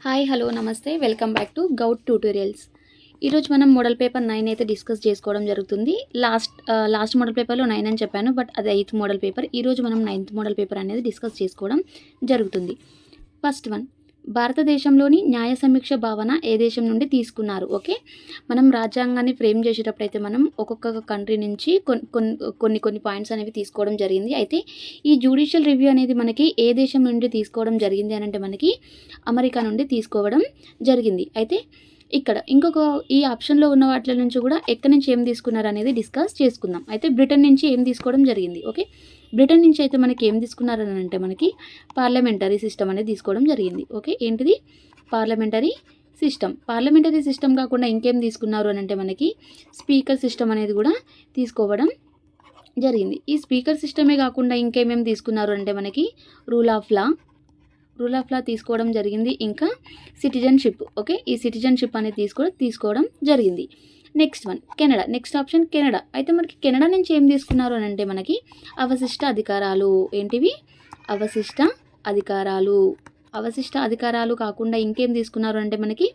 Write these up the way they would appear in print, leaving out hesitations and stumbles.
Hi hello నమస్తే welcome back to Gaut tutorials. ఈరోజు మనం మోడల్ పేపర్ 9 అయితే డిస్కస్ చేసుకోవడం జరుగుతుంది. లాస్ట్ మోడల్ పేపర్లో 9 అని చెప్పాను, బట్ అది 8th మోడల్ పేపర్. ఈరోజు మనం 9th మోడల్ పేపర్ అనేది డిస్కస్ చేసుకోవడం జరుగుతుంది. ఫస్ట్ వన్, భారతదేశంలోని న్యాయ సమీక్ష భావన ఏ దేశం నుండి తీసుకున్నారు? ఓకే, మనం రాజ్యాంగాన్ని ఫ్రేమ్ చేసేటప్పుడు అయితే మనం ఒక్కొక్క కంట్రీ నుంచి కొన్ని పాయింట్స్ అనేవి తీసుకోవడం జరిగింది. అయితే ఈ జ్యుడిషియల్ రివ్యూ అనేది మనకి ఏ దేశం నుండి తీసుకోవడం జరిగింది అని అంటే మనకి అమెరికా నుండి తీసుకోవడం జరిగింది. అయితే ఇక్కడ ఇంకొక ఈ ఆప్షన్లో ఉన్న వాటి నుంచి కూడా ఎక్కడి నుంచి ఏం తీసుకున్నారు అనేది డిస్కస్ చేసుకుందాం. అయితే బ్రిటన్ నుంచి ఏం తీసుకోవడం జరిగింది. ఓకే, బ్రిటన్ నుంచి అయితే మనకి ఏం తీసుకున్నారని అంటే మనకి పార్లమెంటరీ సిస్టమ్ అనేది తీసుకోవడం జరిగింది. ఓకే, ఏంటిది? Parliamentary system. పార్లమెంటరీ సిస్టమ్ కాకుండా ఇంకేం తీసుకున్నారు అని అంటే మనకి స్పీకర్ సిస్టమ్ అనేది కూడా తీసుకోవడం జరిగింది. ఈ స్పీకర్ సిస్టమే కాకుండా ఇంకేమేమి తీసుకున్నారు అంటే మనకి రూల్ ఆఫ్ లా తీసుకోవడం జరిగింది. ఇంకా సిటిజన్షిప్. ఓకే, ఈ సిటిజన్షిప్ అనేది తీసుకోవడం జరిగింది. Next one, Canada. Next option Canada. అయితే మనకి కెనడా నుంచి ఏం తీసుకున్నారు అని అంటే మనకి అవశిష్ట అధికారాలు. ఏంటివి? అవశిష్ట అధికారాలు. అవశిష్ట అధికారాలు కాకుండా ఇంకేం తీసుకున్నారు అంటే మనకి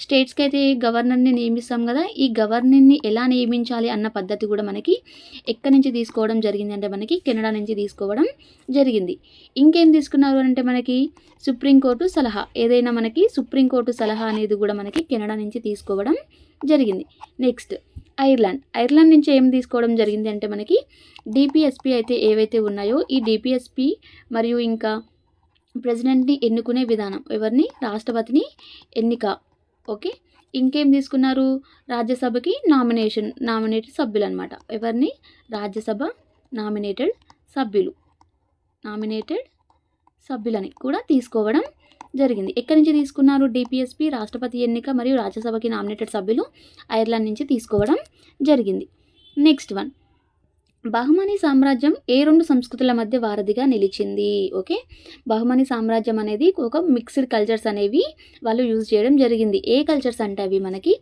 స్టేట్స్కి అయితే గవర్నర్ని నియమిస్తాం కదా, ఈ గవర్నర్ని ఎలా నియమించాలి అన్న పద్ధతి కూడా మనకి ఎక్కడి నుంచి తీసుకోవడం జరిగింది అంటే మనకి కెనడా నుంచి తీసుకోవడం జరిగింది. ఇంకేం తీసుకున్నారు అంటే మనకి సుప్రీంకోర్టు సలహా. ఏదైనా మనకి సుప్రీంకోర్టు సలహా అనేది కూడా మనకి కెనడా నుంచి తీసుకోవడం జరిగింది. నెక్స్ట్ ఐర్లాండ్ నుంచి ఏం తీసుకోవడం జరిగింది అంటే మనకి డిపిఎస్పి అయితే ఏవైతే ఉన్నాయో ఈ డిపిఎస్పి మరియు ఇంకా ప్రెసిడెంట్ని ఎన్నుకునే విధానం, ఎవరిని? రాష్ట్రపతిని ఎన్నిక. ఓకే, ఇంకేం తీసుకున్నారు? రాజ్యసభకి నామినేటెడ్ సభ్యులు అనమాట. ఎవరిని? రాజ్యసభ నామినేటెడ్ సభ్యులని కూడా తీసుకోవడం జరిగింది. ఎక్కడి నుంచి తీసుకున్నారు? డిపిఎస్పి, రాష్ట్రపతి ఎన్నిక మరియు రాజ్యసభకి నామినేటెడ్ సభ్యులు ఐర్లాండ్ నుంచి తీసుకోవడం జరిగింది. నెక్స్ట్ వన్, బహుమనీ సామ్రాజ్యం ఏ రెండు సంస్కృతుల మధ్య వారధిగా నిలిచింది? ఓకే, బహుమనీ సామ్రాజ్యం అనేది ఒక మిక్స్డ్ కల్చర్స్ అనేవి వాళ్ళు యూజ్ చేయడం జరిగింది. ఏ కల్చర్స్ అంటే అవి మనకి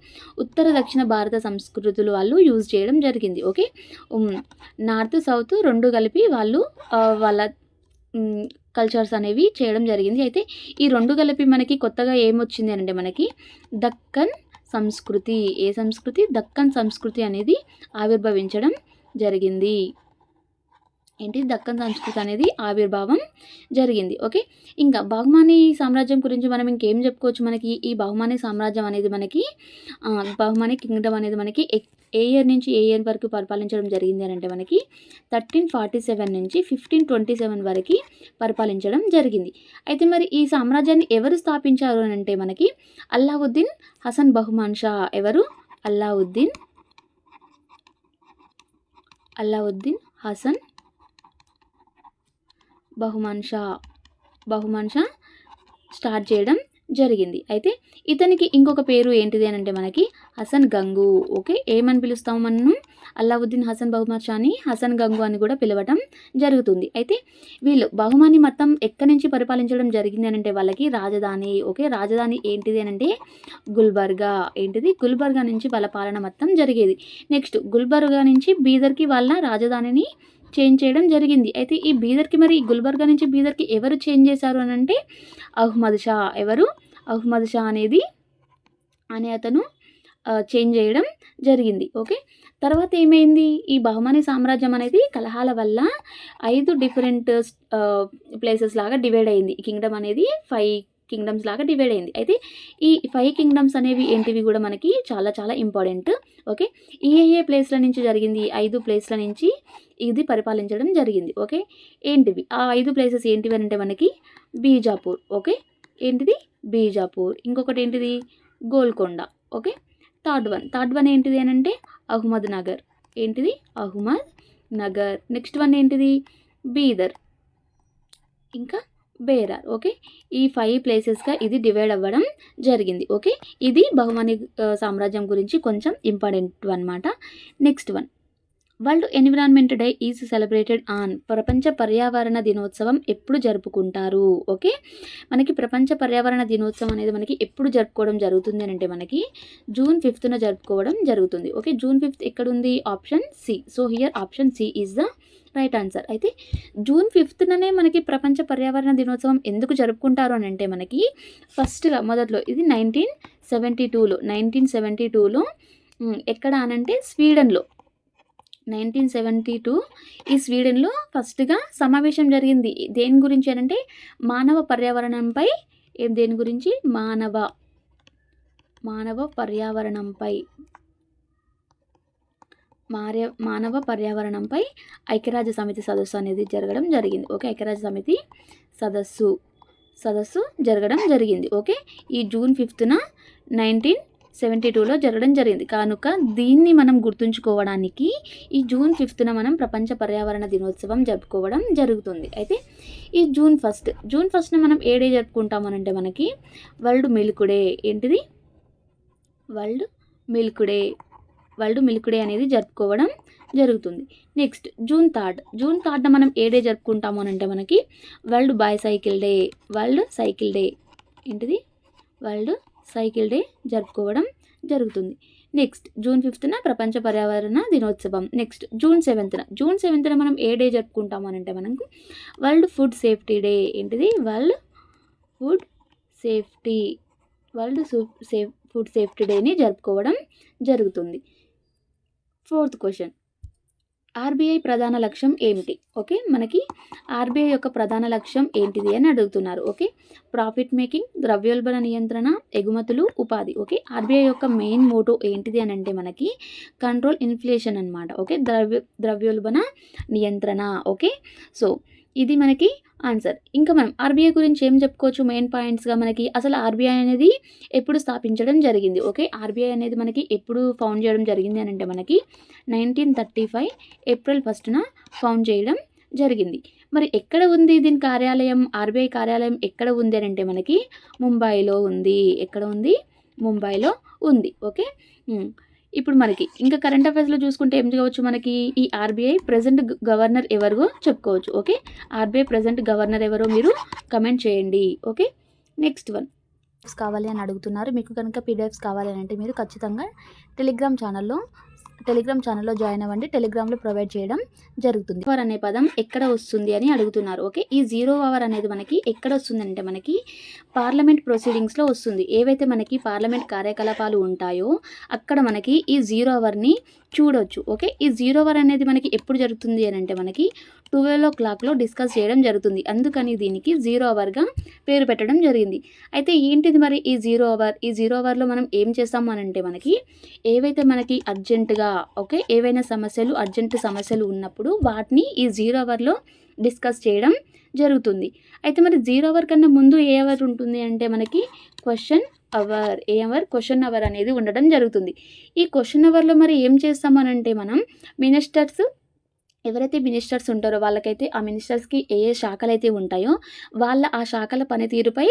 ఉత్తర దక్షిణ భారత సంస్కృతులు వాళ్ళు యూజ్ చేయడం జరిగింది. ఓకే, నార్త్ సౌత్ రెండు కలిపి వాళ్ళు వాళ్ళ కల్చర్స్ అనేవి చేయడం జరిగింది. అయితే ఈ రెండు కలిపి మనకి కొత్తగా ఏమొచ్చింది అంటే మనకి దక్కన్ సంస్కృతి. ఏ సంస్కృతి? దక్కన్ సంస్కృతి అనేది ఆవిర్భవించడం జరిగింది. ఏంటి? దక్కన్ సంస్కృతి అనేది ఆవిర్భావం జరిగింది. ఓకే, ఇంకా బహుమనీ సామ్రాజ్యం గురించి మనం ఇంకేం చెప్పుకోవచ్చు? మనకి ఈ బహుమనీ సామ్రాజ్యం అనేది మనకి బహుమనీ కింగ్డమ్ అనేది మనకి ఏ ఇయర్ నుంచి ఏ ఇయర్ వరకు పరిపాలించడం జరిగింది అని అంటే మనకి 1347 నుంచి 1527 వరకు పరిపాలించడం జరిగింది. అయితే మరి ఈ సామ్రాజ్యాన్ని ఎవరు స్థాపించారు అని అంటే మనకి అల్లావుద్దీన్ హసన్ బహుమాన్ షా. ఎవరు? అల్లావుద్దీన్ హసన్ బహుమాన్ షా స్టార్ట్ చేయడం జరిగింది. అయితే ఇతనికి ఇంకొక పేరు ఏంటిది అని అంటే మనకి హసన్ గంగు. ఓకే, ఏమని పిలుస్తాము మనం? అల్లావుద్దీన్ హసన్ బహుమాన్ షాని హసన్ గంగు అని కూడా పిలవటం జరుగుతుంది. అయితే వీళ్ళు బహుమాని మొత్తం ఎక్కడి నుంచి పరిపాలించడం జరిగింది అని అంటే వాళ్ళకి రాజధాని. ఓకే, రాజధాని ఏంటిది అని అంటే గుల్బర్గా. ఏంటిది? గుల్బర్గా నుంచి వాళ్ళ పాలన మొత్తం జరిగేది. నెక్స్ట్ గుల్బర్గా నుంచి బీదర్కి వాళ్ళ రాజధానిని చేంజ్ చేయడం జరిగింది. అయితే ఈ బీదర్కి మరి గుల్బర్గా నుంచి బీదర్కి ఎవరు చేంజ్ చేశారు అని అంటే అహ్మద్ షా. ఎవరు? అహ్మద్ షా అనే అతను చేంజ్ చేయడం జరిగింది. ఓకే, తర్వాత ఏమైంది? ఈ బహుమనీ సామ్రాజ్యం అనేది కలహాల వల్ల 5 డిఫరెంట్ ప్లేసెస్ లాగా డివైడ్ అయింది. ఈ కింగ్డమ్ అనేది 5 కింగ్డమ్స్ లాగా డివైడ్ అయింది. అయితే ఈ 5 కింగ్డమ్స్ అనేవి ఏంటివి కూడా మనకి చాలా చాలా ఇంపార్టెంట్. ఓకే, ఏ ప్లేస్ల నుంచి జరిగింది? 5 ప్లేస్ల నుంచి ఇది పరిపాలించడం జరిగింది. ఓకే, ఏంటివి ఆ 5 ప్లేసెస్ ఏంటివి అంటే మనకి బీజాపూర్. ఓకే, ఏంటిది? బీజాపూర్. ఇంకొకటి ఏంటిది? గోల్కొండ. ఓకే, థర్డ్ వన్ ఏంటిది అని అంటే అహ్మద్ నగర్. ఏంటిది? అహ్మద్ నగర్. నెక్స్ట్ వన్ ఏంటిది? బీదర్, ఇంకా బేరార్. ఓకే, ఈ 5 ప్లేసెస్గా ఇది డివైడ్ అవ్వడం జరిగింది. ఓకే, ఇది బహుమనీ సామ్రాజ్యం గురించి కొంచెం ఇంపార్టెంట్ అన్నమాట. Next one, world environment day is celebrated on. ప్రపంచ పర్యావరణ దినోత్సవం ఎప్పుడు జరుపుకుంటారు? ఓకే, మనకి ప్రపంచ పర్యావరణ దినోత్సవం అనేది మనకి ఎప్పుడు జరుపుకోవడం జరుగుతుంది అని అంటే మనకి June 5th జరుపుకోవడం జరుగుతుంది. ఓకే, June 5th ఎక్కడుంది? Option C. So here option C is the right answer. అయితే జూన్ 5నే మనకి ప్రపంచ పర్యావరణ దినోత్సవం ఎందుకు జరుపుకుంటారు అని అంటే మనకి ఫస్ట్గా మొదట్లో ఇది 1972లో ఎక్కడ అనంటే స్వీడన్లో 1972 ఈ స్వీడన్లో ఫస్ట్గా సమావేశం జరిగింది. దేని గురించి అనంటే మానవ పర్యావరణంపై దేని గురించి మానవ పర్యావరణంపై ఐక్యరాజ్య సమితి సదస్సు అనేది జరగడం జరిగింది. ఓకే, ఐక్యరాజ్య సమితి సదస్సు జరగడం జరిగింది. ఓకే, ఈ జూన్ 5న 1972లో జరగడం జరిగింది. కనుక దీన్ని మనం గుర్తుంచుకోవడానికి ఈ జూన్ 5న మనం ప్రపంచ పర్యావరణ దినోత్సవం జరుపుకోవడం జరుగుతుంది. అయితే ఈ జూన్ 1న మనం ఏ డే జరుపుకుంటామనంటే మనకి వరల్డ్ మిల్క్ డే. ఏంటిది? వరల్డ్ మిల్క్ డే అనేది జరుపుకోవడం జరుగుతుంది. నెక్స్ట్ జూన్ 3న మనం ఏ డే జరుపుకుంటాము అని అంటే మనకి వరల్డ్ బైసైకిల్ డే. ఏంటిది? వరల్డ్ సైకిల్ డే జరుపుకోవడం జరుగుతుంది. నెక్స్ట్ జూన్ 5న ప్రపంచ పర్యావరణ దినోత్సవం. నెక్స్ట్ జూన్ 7న మనం ఏ డే జరుపుకుంటాము అని అంటే మనకు వరల్డ్ ఫుడ్ సేఫ్టీ డే. ఏంటిది? వరల్డ్ ఫుడ్ సేఫ్టీ డేని జరుపుకోవడం జరుగుతుంది. 4th క్వశ్చన్, ఆర్బీఐ ప్రధాన లక్ష్యం ఏమిటి? ఓకే, మనకి ఆర్బీఐ యొక్క ప్రధాన లక్ష్యం ఏంటిది అని అడుగుతున్నారు. ఓకే, ప్రాఫిట్ మేకింగ్, ద్రవ్యోల్బణ నియంత్రణ, ఎగుమతులు, ఉపాధి. ఓకే, ఆర్బీఐ యొక్క మెయిన్ మోటో ఏంటిది అని అంటే మనకి కంట్రోల్ ఇన్ఫ్లేషన్ అనమాట. ఓకే, ద్రవ్యోల్బణ నియంత్రణ. ఓకే, సో ఇది మనకి ఆన్సర్. ఇంకా మనం ఆర్బీఐ గురించి ఏం చెప్పుకోవచ్చు మెయిన్ పాయింట్స్గా మనకి అసలు ఆర్బీఐ అనేది ఎప్పుడు స్థాపించడం జరిగింది? ఓకే, ఆర్బీఐ అనేది మనకి ఎప్పుడు ఫౌండ్ చేయడం జరిగింది అని అంటే మనకి 1935 ఏప్రిల్ 1న ఫౌండ్ చేయడం జరిగింది. మరి ఎక్కడ ఉంది దీని కార్యాలయం? ఆర్బీఐ కార్యాలయం ఎక్కడ ఉంది అని అంటే మనకి ముంబైలో ఉంది. ఎక్కడ ఉంది? ముంబైలో ఉంది. ఓకే, ఇప్పుడు మనకి ఇంకా కరెంట్ అఫైర్స్లో చూసుకుంటే ఏం చేయవచ్చు మనకి ఈ ఆర్బీఐ ప్రెజెంట్ గవర్నర్ ఎవరో చెప్పుకోవచ్చు. ఓకే, ఆర్బీఐ ప్రెజెంట్ గవర్నర్ ఎవరో మీరు కమెంట్ చేయండి. ఓకే, నెక్స్ట్ వన్ కావాలి అని అడుగుతున్నారు. మీకు కనుక పీడిఎఫ్స్ కావాలి అని అంటే మీరు ఖచ్చితంగా టెలిగ్రామ్ ఛానల్లో జాయిన్ అవ్వండి. టెలిగ్రామ్లో ప్రొవైడ్ చేయడం జరుగుతుంది. అవర్ అనే పదం ఎక్కడ వస్తుంది అని అడుగుతున్నారు. ఓకే, ఈ 0 అవర్ అనేది మనకి ఎక్కడ వస్తుంది అంటే మనకి పార్లమెంట్ ప్రొసీడింగ్స్లో వస్తుంది. ఏవైతే మనకి పార్లమెంట్ కార్యకలాపాలు ఉంటాయో అక్కడ మనకి ఈ 0 అవర్ని చూడొచ్చు. ఓకే, ఈ 0 అవర్ అనేది మనకి ఎప్పుడు జరుగుతుంది అని అంటే మనకి 12 o'clock డిస్కస్ చేయడం జరుగుతుంది. అందుకని దీనికి 0 అవర్గా పేరు పెట్టడం జరిగింది. అయితే ఏంటిది మరి ఈ 0 అవర్? ఈ 0 అవర్లో మనం ఏం చేస్తాము అని అంటే మనకి ఏవైతే మనకి అర్జెంటుగా ఏవైనా అర్జెంట్ సమస్యలు ఉన్నప్పుడు వాటిని ఈ 0 అవర్లో డిస్కస్ చేయడం జరుగుతుంది. అయితే మరి 0 అవర్ కన్నా ముందు ఏ అవర్ ఉంటుంది అంటే మనకి క్వశ్చన్ అవర్ అనేది ఉండడం జరుగుతుంది. ఈ క్వశ్చన్ అవర్లో మరి ఏం చేస్తామనంటే మనం ఎవరైతే మినిస్టర్స్ ఉంటారో వాళ్ళకైతే ఆ మినిస్టర్స్కి ఏ శాఖలు అయితే ఉంటాయో ఆ శాఖల పనితీరుపై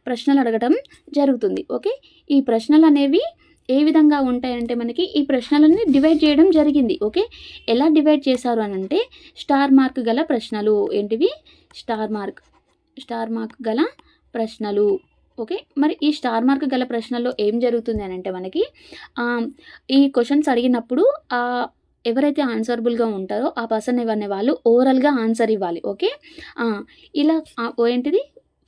ప్రశ్నలు అడగడం జరుగుతుంది. ఓకే, ఈ ప్రశ్నలు అనేవి ఏ విధంగా ఉంటాయంటే మనకి ఈ ప్రశ్నలన్నీ డివైడ్ చేయడం జరిగింది. ఓకే, ఎలా డివైడ్ చేశారు అని అంటే స్టార్ మార్క్ గల ప్రశ్నలు. ఏంటివి? స్టార్ మార్క్ గల ప్రశ్నలు. ఓకే, మరి ఈ స్టార్ మార్క్ గల ప్రశ్నల్లో ఏం జరుగుతుంది అని అంటే మనకి ఈ క్వశ్చన్స్ అడిగినప్పుడు ఎవరైతే ఆన్సరబుల్గా ఉంటారో ఆ పర్సన్ ఇవన్నీ వాళ్ళు ఓరల్గా ఆన్సర్ ఇవ్వాలి. ఓకే, ఇలా ఏంటిది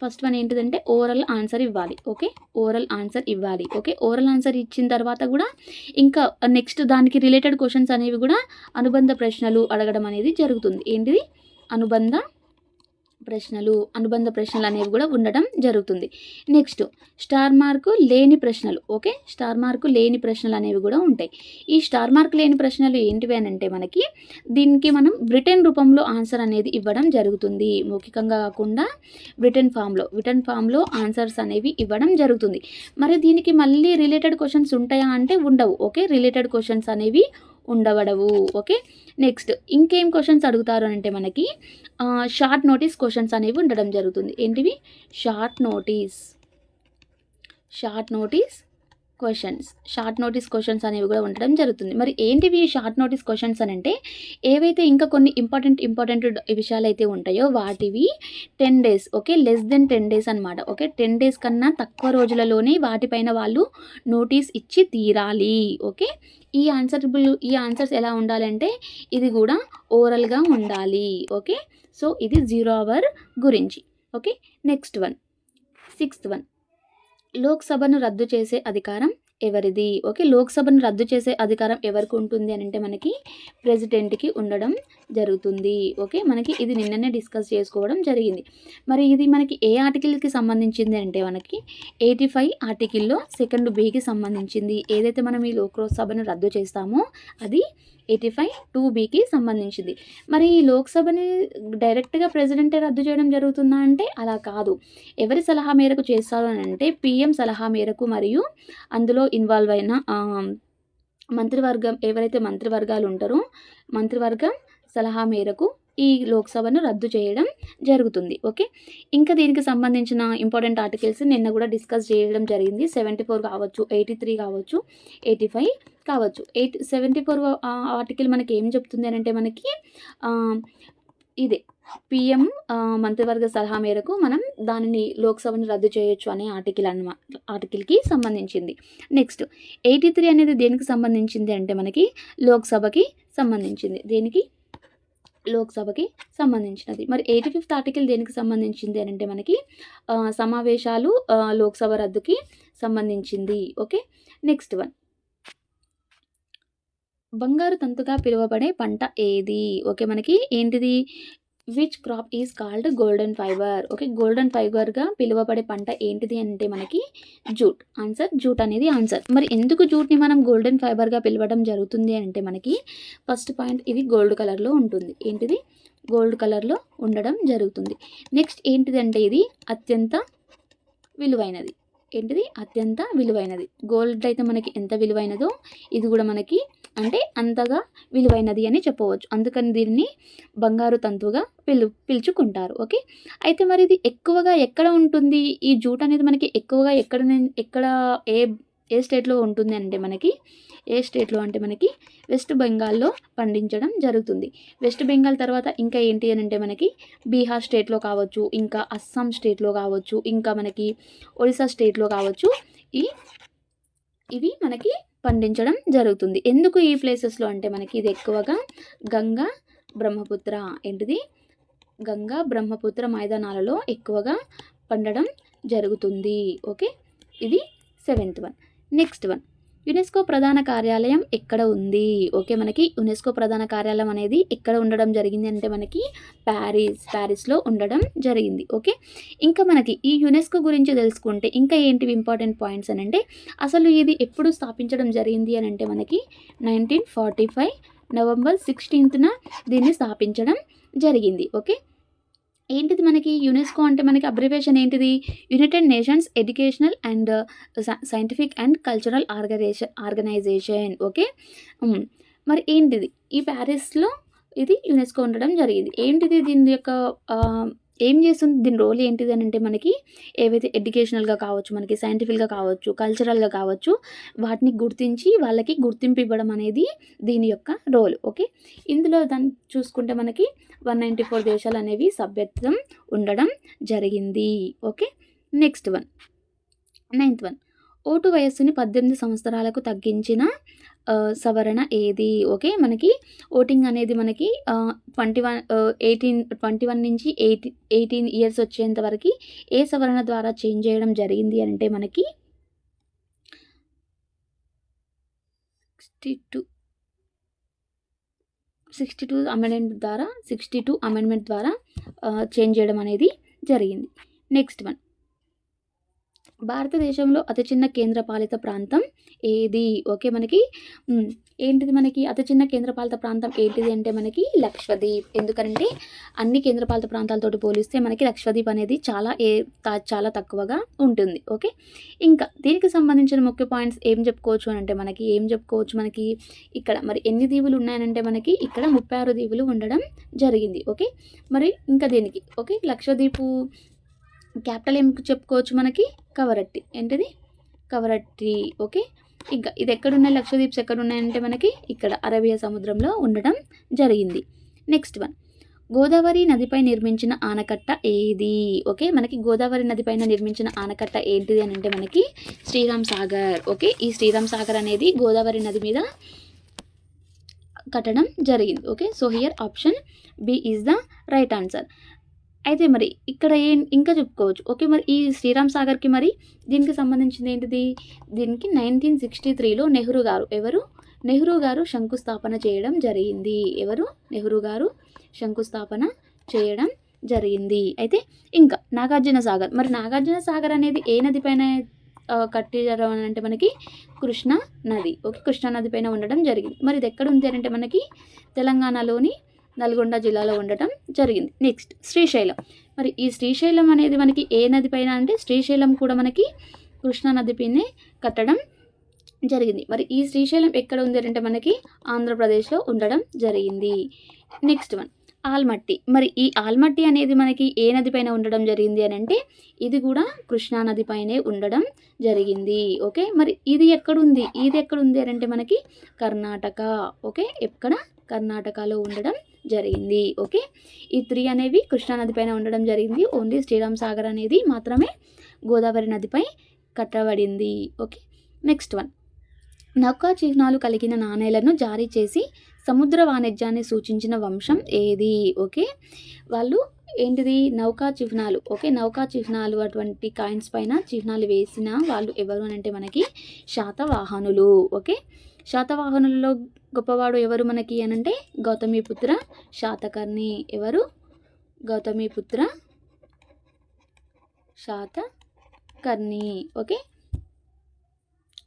ఫస్ట్ వన్ ఏంటిదంటే ఓరల్ ఆన్సర్ ఇవ్వాలి. ఓకే, ఓరల్ ఆన్సర్ ఇవ్వాలి. ఓకే, ఓరల్ ఆన్సర్ ఇచ్చిన తర్వాత కూడా ఇంకా నెక్స్ట్ దానికి రిలేటెడ్ క్వశ్చన్స్ అనేవి కూడా అనుబంధ ప్రశ్నలు అడగడం అనేది జరుగుతుంది. ఏంటిది? అనుబంధ ప్రశ్నలు అనేవి కూడా ఉండడం జరుగుతుంది. నెక్స్ట్ స్టార్ మార్కు లేని ప్రశ్నలు. ఓకే, స్టార్ మార్కు లేని ప్రశ్నలు అనేవి కూడా ఉంటాయి. ఈ స్టార్ మార్క్ లేని ప్రశ్నలు ఏంటివి అని అంటే మనకి దీనికి మనం బ్రిటన్ రూపంలో ఆన్సర్ అనేది ఇవ్వడం జరుగుతుంది. మౌఖికంగా కాకుండా బ్రిటన్ ఫామ్లో ఆన్సర్స్ అనేవి ఇవ్వడం జరుగుతుంది. మరి దీనికి మళ్ళీ రిలేటెడ్ క్వశ్చన్స్ ఉంటాయా అంటే ఉండవు. ఓకే, రిలేటెడ్ క్వశ్చన్స్ అనేవి ఉండవడవు. ఓకే, నెక్స్ట్ ఇంకేం క్వశ్చన్స్ అడుగుతారు అంటే మనకి షార్ట్ నోటీస్ క్వశ్చన్స్ అనేవి ఉండడం జరుగుతుంది. ఏంటివి? Short notice questions, short notice questions అనేవి కూడా ఉండడం జరుగుతుంది. మరి ఏంటివి షార్ట్ నోటీస్ క్వశ్చన్స్ అని అంటే, ఏవైతే ఇంకా కొన్ని ఇంపార్టెంట్ విషయాలైతే ఉంటాయో వాటివి 10 days, okay, less than 10 days అనమాట. ఓకే, 10 డేస్ కన్నా తక్కువ రోజులలోనే వాటిపైన వాళ్ళు నోటీస్ ఇచ్చి తీరాలి. ఓకే, ఈ ఆన్సర్స్ ఎలా ఉండాలంటే ఇది కూడా ఓరల్గా ఉండాలి. ఓకే, సో ఇది 0 అవర్ గురించి. Okay, next one, 6th one, లోక్సభను రద్దు చేసే అధికారం ఎవరిది? ఓకే, లోక్సభను రద్దు చేసే అధికారం ఎవరికి ఉంటుంది అని అంటే మనకి ప్రెసిడెంట్కి ఉండడం జరుగుతుంది. ఓకే, మనకి ఇది నిన్ననే డిస్కస్ చేసుకోవడం జరిగింది. మరి ఇది మనకి ఏ ఆర్టికల్కి సంబంధించింది అంటే మనకి 85 ఆర్టికల్లో 2 బికి సంబంధించింది. ఏదైతే మనం ఈ లోక్సభను రద్దు చేస్తామో అది 85 2బికి సంబంధించింది. మరి ఈ లోక్సభని డైరెక్ట్గా ప్రెసిడెంటే రద్దు చేయడం జరుగుతుందా అంటే అలా కాదు. ఎవరి సలహా మేరకు చేస్తారు అని అంటే పిఎం సలహా మేరకు మరియు అందులో ఇన్వాల్వ్ అయిన మంత్రివర్గం, ఎవరైతే మంత్రివర్గాలు ఉంటారో మంత్రివర్గం సలహా మేరకు ఈ లోక్సభను రద్దు చేయడం జరుగుతుంది. ఓకే, ఇంకా దీనికి సంబంధించిన ఇంపార్టెంట్ ఆర్టికల్స్ నిన్న కూడా డిస్కస్ చేయడం జరిగింది. 74 కావచ్చు, 83 కావచ్చు, 85 కావచ్చు. 74 ఆర్టికల్ మనకి ఏం చెప్తుంది అని అంటే మనకి ఇదే పిఎం మంత్రివర్గ సలహా మేరకు మనం దానిని లోక్సభను రద్దు చేయొచ్చు అనే ఆర్టికల్కి సంబంధించింది. నెక్స్ట్ 83 అనేది దేనికి సంబంధించింది అంటే మనకి లోక్సభకి సంబంధించింది. దేనికి? లోక్సభకి సంబంధించినది. మరి 85th ఆర్టికల్ దేనికి సంబంధించింది అని అంటే మనకి సమావేశాలు లోక్సభ రద్దుకి సంబంధించింది. ఓకే, నెక్స్ట్ వన్, బంగారు తంతుగా పిలువబడే పంట ఏది? ఓకే, మనకి ఏంటిది? Which crop is called golden fibre? Okay, golden ఫైబర్గా పిలువబడే పంట ఏంటిది అంటే మనకి జూట్. ఆన్సర్ జూట్ అనేది ఆన్సర్. మరి ఎందుకు జూట్ని మనం గోల్డెన్ ఫైబర్గా పిలవడం జరుగుతుంది అంటే మనకి ఫస్ట్ పాయింట్, ఇది గోల్డ్ కలర్లో ఉంటుంది. ఏంటిది? గోల్డ్ కలర్లో ఉండడం జరుగుతుంది. నెక్స్ట్ ఏంటిది అంటే ఇది అత్యంత విలువైనది. ఏంటిది? అత్యంత విలువైనది. గోల్డ్ అయితే మనకి ఎంత విలువైనదో ఇది కూడా మనకి అంటే అంతగా విలువైనది అని చెప్పవచ్చు. అందుకని దీన్ని బంగారు తంతుగా పిలుచుకుంటారు. ఓకే, అయితే మరి ఇది ఎక్కువగా ఎక్కడ ఉంటుంది? ఈ జూట్ అనేది మనకి ఎక్కువగా ఎక్కడ ఏ స్టేట్లో ఉంటుంది అంటే మనకి వెస్ట్ బెంగాల్లో పండించడం జరుగుతుంది. వెస్ట్ బెంగాల్ తర్వాత ఇంకా ఏంటి అని అంటే మనకి బీహార్ స్టేట్లో కావచ్చు, ఇంకా అస్సాం స్టేట్లో కావచ్చు, ఇంకా మనకి ఒడిశా స్టేట్లో కావచ్చు, ఇవి మనకి పండించడం జరుగుతుంది. ఎందుకు ఈ ప్లేసెస్లో అంటే మనకి ఇది ఎక్కువగా గంగా బ్రహ్మపుత్ర, ఏంటిది? గంగా బ్రహ్మపుత్ర మైదానాలలో ఎక్కువగా పండడం జరుగుతుంది. ఓకే, ఇది 7th one. Next one, UNESCO ప్రధాన కార్యాలయం ఎక్కడ ఉంది? ఓకే, మనకి యునెస్కో ప్రధాన కార్యాలయం అనేది ఎక్కడ ఉండడం జరిగింది అంటే మనకి ప్యారిస్లో ఉండడం జరిగింది. ఓకే, ఇంకా మనకి ఈ యునెస్కో గురించి తెలుసుకుంటే ఇంకా ఏంటివి ఇంపార్టెంట్ పాయింట్స్ అని అంటే అసలు ఇది ఎప్పుడు స్థాపించడం జరిగింది అని అంటే మనకి 1945 నవంబర్ 16th దీన్ని స్థాపించడం జరిగింది. ఓకే, ఏంటిది మనకి యునెస్కో అంటే మనకి అబ్రివేషన్ ఏంటిది? United Nations Educational and Scientific and Cultural Organization. Okay, మరి ఏంటిది? ఈ ప్యారిస్లో ఇది యునెస్కో ఉండడం జరిగింది. ఏంటిది దీని యొక్క ఏం చేస్తుంది? దీని రోల్ ఏంటిది అని అంటే మనకి ఏవైతే ఎడ్యుకేషనల్గా కావచ్చు, మనకి సైంటిఫిక్గా కావచ్చు, కల్చరల్గా కావచ్చు, వాటిని గుర్తించి వాళ్ళకి గుర్తింపు ఇవ్వడం అనేది దీని యొక్క రోల్. ఓకే, ఇందులో దాన్ని చూసుకుంటే మనకి 194 దేశాలు అనేవి సభ్యత్వం ఉండడం జరిగింది. Okay, next one, 9th one, vote వయస్సుని 18 సంవత్సరాలకు తగ్గించిన సవరణ ఏది? ఓకే, మనకి ఓటింగ్ అనేది మనకి 21 నుంచి 18 ఇయర్స్ వచ్చేంత వరకు ఏ సవరణ ద్వారా చేంజ్ చేయడం జరిగింది అంటే మనకి 62 అమెండ్మెంట్ ద్వారా చేంజ్ చేయడం అనేది జరిగింది. నెక్స్ట్ వన్, భారతదేశంలో అతి చిన్న కేంద్రపాలిత ప్రాంతం ఏది? ఓకే, మనకి ఏంటిది? మనకి అతి చిన్న కేంద్రపాలిత ప్రాంతం ఏంటిది అంటే మనకి లక్షద్వీప్. ఎందుకంటే అన్ని కేంద్రపాలిత ప్రాంతాలతోటి పోలిస్తే మనకి లక్షద్వీప్ అనేది చాలా తక్కువగా ఉంటుంది. ఓకే, ఇంకా దీనికి సంబంధించిన ముఖ్య పాయింట్స్ ఏం చెప్పుకోవచ్చు అంటే మనకి ఇక్కడ మరి ఎన్ని దీవులు ఉన్నాయనంటే మనకి ఇక్కడ 36 దీవులు ఉండడం జరిగింది. ఓకే, మరి ఇంకా దీనికి లక్షద్వీపు క్యాపిటల్ ఏం చెప్పుకోవచ్చు? మనకి కవరట్టి. ఏంటిది? కవరట్టి. ఓకే, ఇంకా ఇది ఎక్కడున్నాయి, లక్షద్వీప్స్ ఎక్కడున్నాయంటే మనకి ఇక్కడ అరేబియా సముద్రంలో ఉండడం జరిగింది. నెక్స్ట్ వన్, గోదావరి నదిపై నిర్మించిన ఆనకట్ట ఏది? ఓకే, మనకి గోదావరి నది పైన నిర్మించిన ఆనకట్ట ఏంటిది అని అంటే మనకి శ్రీరామ్ సాగర్. ఓకే, ఈ శ్రీరామ్ సాగర్ అనేది గోదావరి నది మీద కట్టడం జరిగింది. Okay, so here option B is the right answer. అయితే మరి ఇక్కడ ఇంకా చెప్పుకోవచ్చు. ఓకే, మరి ఈ శ్రీరామ్ సాగర్కి మరి దీనికి సంబంధించింది ఏంటిది? దీనికి 1963లో నెహ్రూ గారు, ఎవరు? నెహ్రూ గారు శంకుస్థాపన చేయడం జరిగింది. ఎవరు? నెహ్రూ గారు శంకుస్థాపన చేయడం జరిగింది. అయితే ఇంకా నాగార్జున సాగర్, మరి నాగార్జున సాగర్ అనేది ఏ నది పైన కట్టారు అని అంటే మనకి కృష్ణా నది. ఓకే, కృష్ణా నది పైన ఉండడం జరిగింది. మరి ఇది ఎక్కడ ఉంది అంటే మనకి తెలంగాణలోని నల్గొండ జిల్లాలో ఉండటం జరిగింది. నెక్స్ట్ శ్రీశైలం, మరి ఈ శ్రీశైలం అనేది మనకి ఏ నది పైన అంటే శ్రీశైలం కూడా మనకి కృష్ణా నది పైనే కట్టడం జరిగింది. మరి ఈ శ్రీశైలం ఎక్కడ ఉంది అంటే మనకి ఆంధ్రప్రదేశ్లో ఉండడం జరిగింది. నెక్స్ట్ వన్, ఆల్మట్టి, మరి ఈ ఆల్మట్టి అనేది మనకి ఏ నది పైన ఉండడం జరిగింది అని అంటే ఇది కూడా కృష్ణా నది పైనే ఉండడం జరిగింది. ఓకే, మరి ఇది ఎక్కడుంది? ఇది ఎక్కడుంది అని అంటే మనకి కర్ణాటక. ఓకే, ఎక్కడ? కర్ణాటకలో ఉండడం జరిగింది. ఓకే, ఈ 3 అనేవి కృష్ణా నది పైన ఉండడం జరిగింది. ఓన్లీ శ్రీరామ్ సాగర్ అనేది మాత్రమే గోదావరి నదిపై కట్టబడింది. ఓకే, నెక్స్ట్ వన్, నౌకా చిహ్నాలు కలిగిన నాణేలను జారీ చేసి సముద్ర వాణిజ్యాన్ని సూచించిన వంశం ఏది? ఓకే, వాళ్ళు ఏంటిది? నౌకా చిహ్నాలు. ఓకే, నౌకా చిహ్నాలు అటువంటి కాయిన్స్ పైన చిహ్నాలు వేసిన వాళ్ళు ఎవరు అని అంటే మనకి శాతవాహనులు. ఓకే, శాతవాహనులలో గొప్పవాడు ఎవరు మనకి అనంటే గౌతమిపుత్ర శాతకర్ణి. ఎవరు? గౌతమిపుత్ర శాతకర్ణి. ఓకే,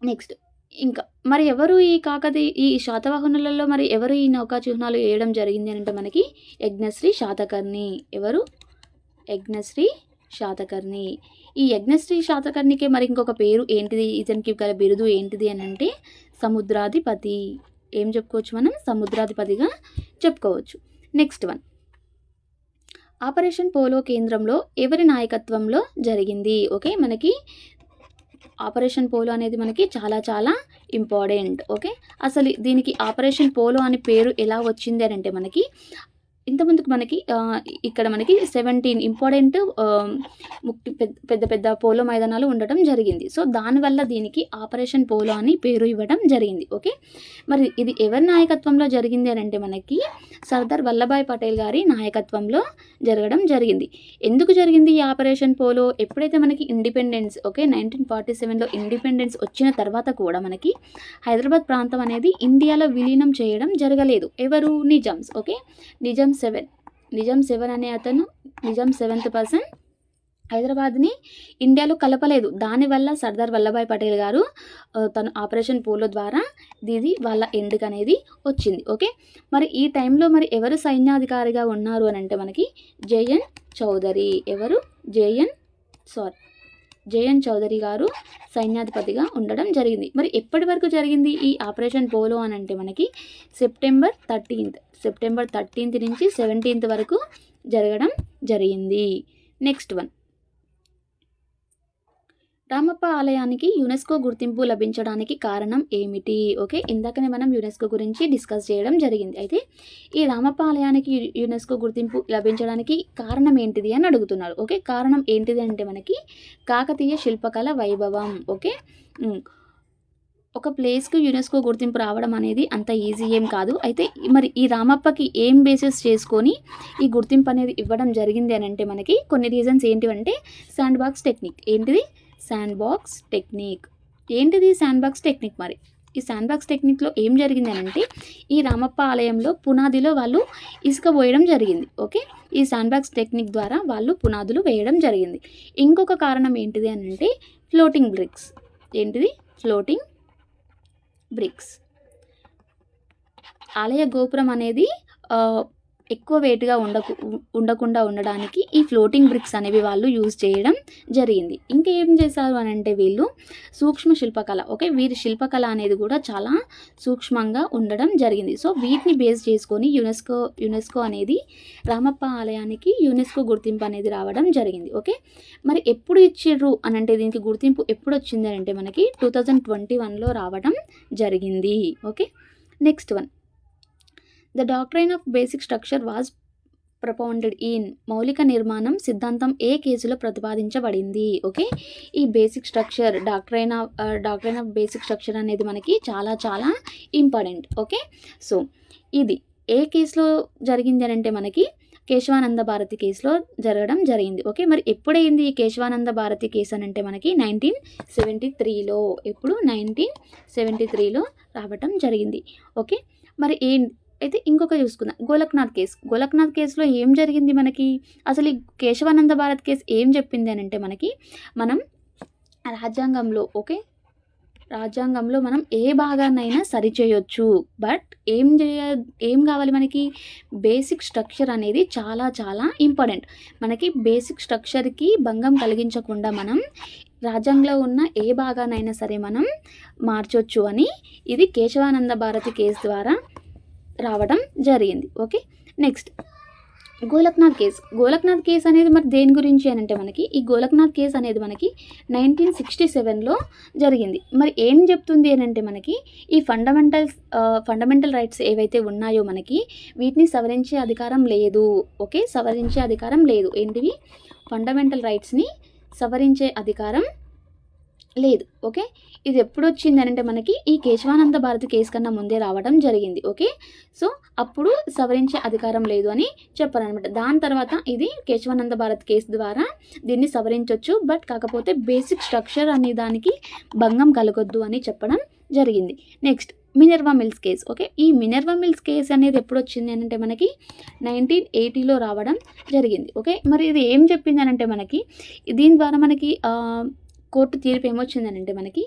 నెక్స్ట్ ఇంకా మరి ఎవరు ఈ శాతవాహనులలో మరి ఎవరు ఈ నౌకా చిహ్నాలు వేయడం జరిగింది అని అంటే మనకి యజ్ఞశ్రీ శాతకర్ణి. ఎవరు? యజ్ఞశ్రీ శాతకర్ణి. ఈ యజ్ఞశ్రీ శాతకర్ణికే మరి ఇంకొక పేరు ఏంటిది? ఇతనికి గల బిరుదు ఏంటిది అని అంటే సముద్రాధిపతి. ఏం చెప్పుకోవచ్చు మనం? సముద్రాధిపతిగా చెప్పుకోవచ్చు. నెక్స్ట్ వన్, ఆపరేషన్ పోలో కేంద్రంలో ఎవరి నాయకత్వంలో జరిగింది? ఓకే, మనకి ఆపరేషన్ పోలో అనేది మనకి చాలా చాలా ఇంపార్టెంట్. ఓకే, అసలు దీనికి ఆపరేషన్ పోలో అని పేరు ఎలా వచ్చింది అని అంటే మనకి ఇంతకుముందుకు మనకి ఇక్కడ మనకి 17 ఇంపార్టెంట్ పెద్ద పెద్ద పోలో మైదానాలు ఉండటం జరిగింది. సో దానివల్ల దీనికి ఆపరేషన్ పోలో అని పేరు ఇవ్వడం జరిగింది. ఓకే, మరి ఇది ఎవరి నాయకత్వంలో జరిగింది అని అంటే మనకి సర్దార్ వల్లభాయ్ పటేల్ గారి నాయకత్వంలో జరగడం జరిగింది. ఎందుకు జరిగింది ఈ ఆపరేషన్ పోలో? ఎప్పుడైతే మనకి ఇండిపెండెన్స్, ఓకే, 1947లో ఇండిపెండెన్స్ వచ్చిన తర్వాత కూడా మనకి హైదరాబాద్ ప్రాంతం అనేది ఇండియాలో విలీనం చేయడం జరగలేదు. ఎవరు? నిజామ్స్. ఓకే, నిజాం 7 అనే అతను, నిజాం 7th పర్సన్ హైదరాబాద్ని ఇండియాలో కలపలేదు. దానివల్ల సర్దార్ వల్లభాయ్ పటేల్ గారు తను ఆపరేషన్ పోలో ద్వారా ఇది వాళ్ళ ఎండ్కి అనేది వచ్చింది. ఓకే, మరి ఈ టైంలో మరి ఎవరు సైన్యాధికారిగా ఉన్నారు అని అంటే మనకి జేఎన్ చౌదరి. ఎవరు? జేఎన్ చౌదరి గారు సైన్యాధిపతిగా ఉండడం జరిగింది. మరి ఎప్పటి వరకు జరిగింది ఈ ఆపరేషన్ పోలో అని అంటే మనకి సెప్టెంబర్ 13th నుంచి 17th వరకు జరగడం జరిగింది. నెక్స్ట్ వన్, రామప్ప ఆలయానికి యునెస్కో గుర్తింపు లభించడానికి కారణం ఏమిటి? ఓకే, ఇందాకనే మనం యునెస్కో గురించి డిస్కస్ చేయడం జరిగింది. అయితే ఈ రామప్ప ఆలయానికి యునెస్కో గుర్తింపు లభించడానికి కారణం ఏంటిది అని అడుగుతున్నారు. ఓకే, కారణం ఏంటిది అంటే మనకి కాకతీయ శిల్పకళ వైభవం. ఓకే, ఒక ప్లేస్కు యునెస్కో గుర్తింపు రావడం అనేది అంత ఈజీ ఏం కాదు. అయితే మరి ఈ రామప్పకి ఏం బేసిస్ చేసుకొని ఈ గుర్తింపు అనేది ఇవ్వడం జరిగింది అని అంటే మనకి కొన్ని రీజన్స్ ఏంటివంటే శాండ్ బాక్స్ టెక్నిక్. ఏంటిది? Sand box technique. ఏంటిది శాండ్ బాక్స్ టెక్నిక్? మరి ఈ శాండ్ బాక్స్ టెక్నిక్లో ఏం జరిగింది అని అంటే ఈ రామప్ప ఆలయంలో పునాదిలో వాళ్ళు ఇసుక పోయడం జరిగింది. ఓకే, ఈ శాండ్ బాక్స్ టెక్నిక్ ద్వారా వాళ్ళు పునాదులు వేయడం జరిగింది. ఇంకొక కారణం ఏంటిది అని అంటే ఫ్లోటింగ్ బ్రిక్స్. ఏంటిది? Floating bricks. ఆలయ గోపురం అనేది ఎక్కువ వెయిట్గా ఉండకుండా ఉండడానికి ఈ ఫ్లోటింగ్ బ్రిక్స్ అనేవి వాళ్ళు యూజ్ చేయడం జరిగింది. ఇంకా ఏం చేశారు అని అంటే వీళ్ళు సూక్ష్మ శిల్పకళ, ఓకే, వీరి శిల్పకళ అనేది కూడా చాలా సూక్ష్మంగా ఉండడం జరిగింది. సో వీటిని బేస్ చేసుకొని యునెస్కో అనేది రామప్ప ఆలయానికి యునెస్కో గుర్తింపు అనేది రావడం జరిగింది. ఓకే, మరి ఎప్పుడు ఇచ్చిర్రు అని అంటే దీనికి గుర్తింపు ఎప్పుడు వచ్చింది అని అంటే మనకి 2021లో రావడం జరిగింది. Okay, next one, the doctrine of basic structure was propounded in, మౌలిక నిర్మాణం సిద్ధాంతం ఏ కేసులో ప్రతిపాదించబడింది. ఓకే, ఈ basic structure doctrine of basic structure అనేది మనకి చాలా చాలా ఇంపార్టెంట్. ఓకే, సో ఇది ఏ కేసులో జరిగింది అని అంటే మనకి కేశవానంద భారతి కేసులో జరగడం జరిగింది. ఓకే, మరి ఎప్పుడైంది ఈ కేశవానంద భారతి కేసు అని అంటే మనకి 1973లో, ఎప్పుడు 1973లో రావటం జరిగింది. ఓకే, మరి అయితే ఇంకొక చూసుకుందాం, గోలక్నాథ్ కేసులో ఏం జరిగింది మనకి, అసలు ఈ కేశవానంద భారత్ కేసు ఏం చెప్పింది అని అంటే మనకి మనం రాజ్యాంగంలో మనం ఏ భాగాన్నైనా సరిచేయొచ్చు, బట్ ఏం కావాలి మనకి, బేసిక్ స్ట్రక్చర్ అనేది చాలా చాలా ఇంపార్టెంట్. మనకి బేసిక్ స్ట్రక్చర్కి భంగం కలిగించకుండా మనం రాజ్యాంగంలో ఉన్న ఏ భాగానైనా సరే మనం మార్చొచ్చు అని ఇది కేశవానంద భారతి కేసు ద్వారా రావడం జరిగింది. ఓకే, నెక్స్ట్ గోలక్నాథ్ కేసు అనేది మరి దేని గురించి అని అంటే మనకి ఈ గోలక్నాథ్ కేసు అనేది మనకి 1967లో జరిగింది. మరి ఏం చెప్తుంది అని అంటే మనకి ఈ ఫండమెంటల్ రైట్స్ ఏవైతే ఉన్నాయో మనకి వీటిని సవరించే అధికారం లేదు. ఓకే, సవరించే అధికారం లేదు. ఏంటివి, ఫండమెంటల్ రైట్స్ని సవరించే అధికారం లేదు. ఓకే, ఇది ఎప్పుడు వచ్చింది అని అంటే మనకి ఈ కేశవానంద భారతి కేసు కన్నా ముందే రావడం జరిగింది. ఓకే, సో అప్పుడు సవరించే అధికారం లేదు అని చెప్పారనమాట. దాని తర్వాత ఇది కేశవానంద భారతి కేసు ద్వారా దీన్ని సవరించవచ్చు, బట్ కాకపోతే బేసిక్ స్ట్రక్చర్ అనే దానికి భంగం కలగొద్దు అని చెప్పడం జరిగింది. Next Minerva Mills case. Okay, ఈ మినర్వా మిల్స్ కేసు అనేది ఎప్పుడు వచ్చింది అని అంటే మనకి 1980లో రావడం జరిగింది. ఓకే, మరి ఇది ఏం చెప్పింది అని అంటే మనకి దీని ద్వారా మనకి కోర్టు తీర్పు ఏమొచ్చిందని అంటే మనకి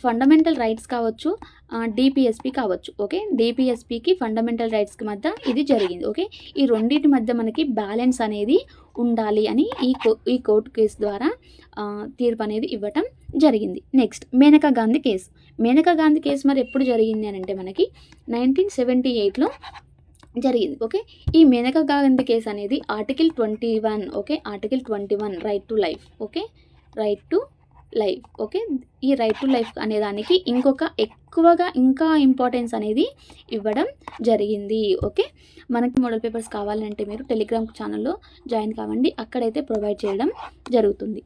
ఫండమెంటల్ రైట్స్ కావచ్చు, డిపిఎస్పి కావచ్చు. ఓకే, డిపిఎస్పికి ఫండమెంటల్ రైట్స్కి మధ్య ఇది జరిగింది. ఓకే, ఈ రెండింటి మధ్య మనకి బ్యాలెన్స్ అనేది ఉండాలి అని ఈ కోర్టు కేసు ద్వారా తీర్పు అనేది ఇవ్వటం జరిగింది. నెక్స్ట్ మేనకా గాంధీ కేసు మరి ఎప్పుడు జరిగింది అని అంటే మనకి 1978లో జరిగింది. ఓకే, ఈ మేనకా గాంధీ కేసు అనేది article 21, okay, article 21 right to life. Okay, right to life. Okay, ఈ రైట్ టు లైఫ్ అనే దానికి ఇంకా ఇంపార్టెన్స్ అనేది ఇవ్వడం జరిగింది. ఓకే, మనకి మోడల్ పేపర్స్ కావాలంటే మీరు టెలిగ్రామ్ ఛానల్లో జాయిన్ కావండి, అక్కడైతే ప్రొవైడ్ చేయడం జరుగుతుంది.